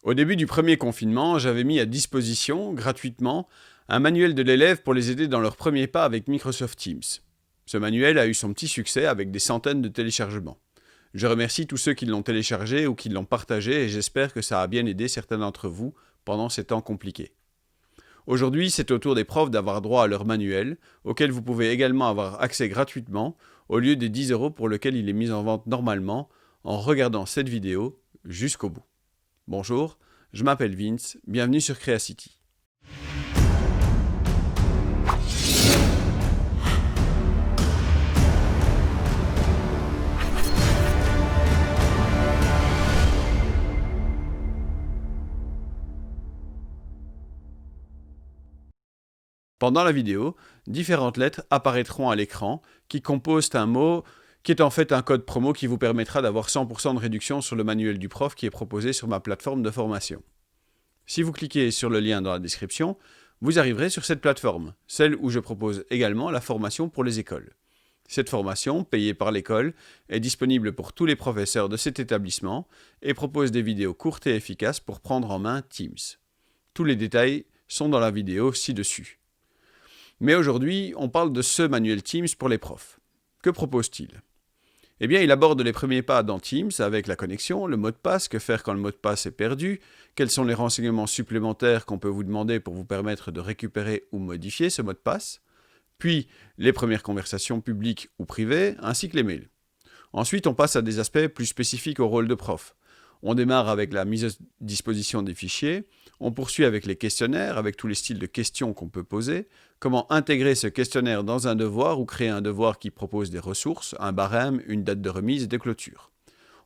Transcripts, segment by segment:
Au début du premier confinement, j'avais mis à disposition, gratuitement, un manuel de l'élève pour les aider dans leurs premiers pas avec Microsoft Teams. Ce manuel a eu son petit succès avec des centaines de téléchargements. Je remercie tous ceux qui l'ont téléchargé ou qui l'ont partagé et j'espère que ça a bien aidé certains d'entre vous pendant ces temps compliqués. Aujourd'hui, c'est au tour des profs d'avoir droit à leur manuel, auquel vous pouvez également avoir accès gratuitement, au lieu des 10 € pour lequel il est mis en vente normalement, en regardant cette vidéo jusqu'au bout. Bonjour, je m'appelle Vince, bienvenue sur Creacity. Pendant la vidéo, différentes lettres apparaîtront à l'écran qui composent un mot qui est en fait un code promo qui vous permettra d'avoir 100% de réduction sur le manuel du prof qui est proposé sur ma plateforme de formation. Si vous cliquez sur le lien dans la description, vous arriverez sur cette plateforme, celle où je propose également la formation pour les écoles. Cette formation, payée par l'école, est disponible pour tous les professeurs de cet établissement et propose des vidéos courtes et efficaces pour prendre en main Teams. Tous les détails sont dans la vidéo ci-dessus. Mais aujourd'hui, on parle de ce manuel Teams pour les profs. Que propose-t-il ? Eh bien, il aborde les premiers pas dans Teams avec la connexion, le mot de passe, que faire quand le mot de passe est perdu, quels sont les renseignements supplémentaires qu'on peut vous demander pour vous permettre de récupérer ou modifier ce mot de passe, puis les premières conversations publiques ou privées, ainsi que les mails. Ensuite, on passe à des aspects plus spécifiques au rôle de prof. On démarre avec la mise à disposition des fichiers, on poursuit avec les questionnaires, avec tous les styles de questions qu'on peut poser, comment intégrer ce questionnaire dans un devoir ou créer un devoir qui propose des ressources, un barème, une date de remise et de clôture.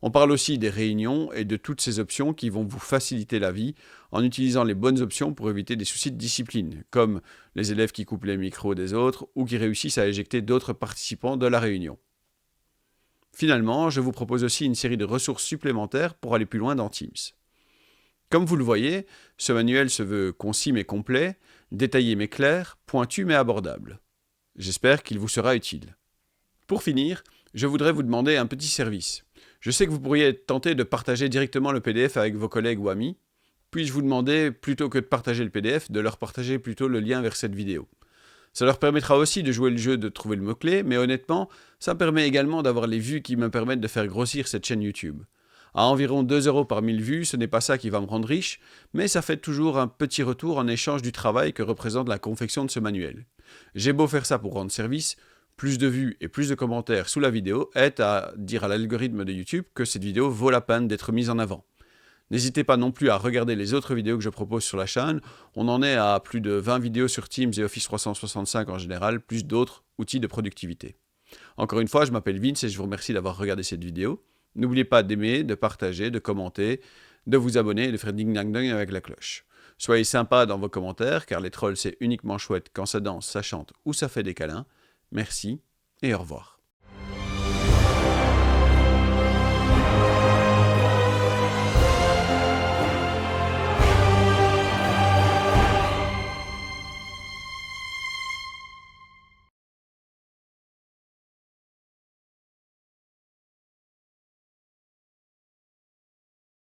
On parle aussi des réunions et de toutes ces options qui vont vous faciliter la vie en utilisant les bonnes options pour éviter des soucis de discipline, comme les élèves qui coupent les micros des autres ou qui réussissent à éjecter d'autres participants de la réunion. Finalement, je vous propose aussi une série de ressources supplémentaires pour aller plus loin dans Teams. Comme vous le voyez, ce manuel se veut concis mais complet, détaillé mais clair, pointu mais abordable. J'espère qu'il vous sera utile. Pour finir, je voudrais vous demander un petit service. Je sais que vous pourriez être tenté de partager directement le PDF avec vos collègues ou amis. Puis-je vous demander, plutôt que de partager le PDF, de leur partager plutôt le lien vers cette vidéo. Ça leur permettra aussi de jouer le jeu de trouver le mot-clé, mais honnêtement, ça me permet également d'avoir les vues qui me permettent de faire grossir cette chaîne YouTube. À environ 2 € par 1000 vues, ce n'est pas ça qui va me rendre riche, mais ça fait toujours un petit retour en échange du travail que représente la confection de ce manuel. J'ai beau faire ça pour rendre service, plus de vues et plus de commentaires sous la vidéo aident à dire à l'algorithme de YouTube que cette vidéo vaut la peine d'être mise en avant. N'hésitez pas non plus à regarder les autres vidéos que je propose sur la chaîne. On en est à plus de 20 vidéos sur Teams et Office 365 en général, plus d'autres outils de productivité. Encore une fois, je m'appelle Vince et je vous remercie d'avoir regardé cette vidéo. N'oubliez pas d'aimer, de partager, de commenter, de vous abonner et de faire ding-dang-dang avec la cloche. Soyez sympa dans vos commentaires, car les trolls c'est uniquement chouette quand ça danse, ça chante ou ça fait des câlins. Merci et au revoir.